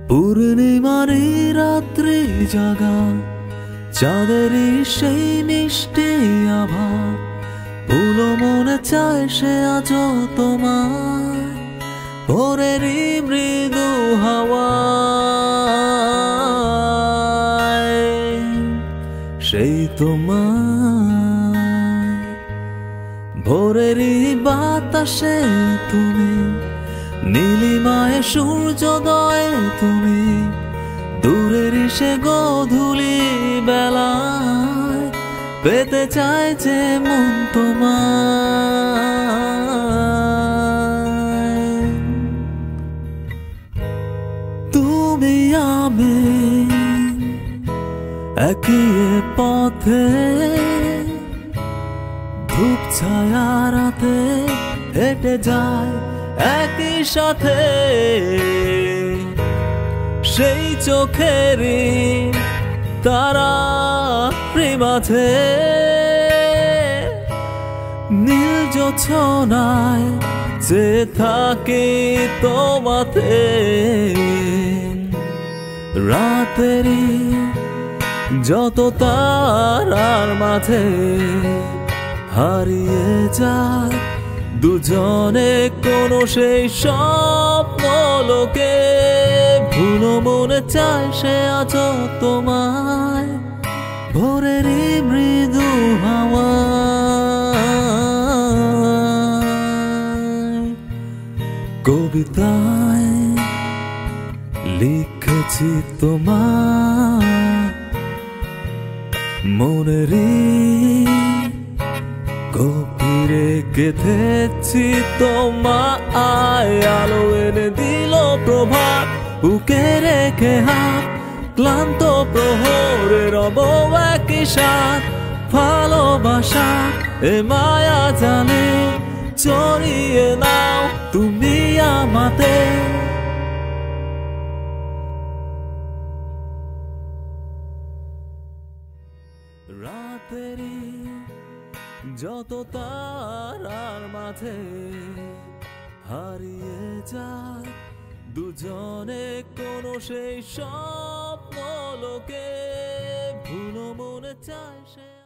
পূর্ণিমার রাত্রি জাগা চাঁদেরই সেই মিষ্টি আভা পুলো মনে চায় সে আজ তোমার ভোরেরই মৃদু হাওয়ায় সেই তোমার ভোরেরই বাতাসে তুমি নীলিমায় সূর্যোদয় তুমি দূরের সে গোধূলি বেলায় পেতে চায় যে মন তোমায় তুমি আমি একই পথে ধূপ ছায়া রাতে হেঁটে যায় একই সাথে সেই চোখেরই তারা প্রেমাথে নীল জোছনায় যে থাকে তোমাতে রাতেরই যত তারার মাঝে হারিয়ে যায় দুজনে কোনো সেই স্বপ্ন লোকে ভুলো মনে চায় সে আজ তোমায় ভোরেরই মৃদু হাওয়ায় কবিতায় লিখেছি তোমার মনেরই গভীরে গেঁথেছি তোমায় আলো এনে দিল প্রভাত বুকে রেখে হাত ক্লান্ত প্রহরে রব একই সাথ ভালোবাসা এ মায়া জালে চড়িয়ে নাও তুমি আমাতে রাতেরই যত তারার মাঝে হারিয়ে যায় দুজনে কোনো সেই স্বপ্ন লোকে ভুলো মনে চায় সে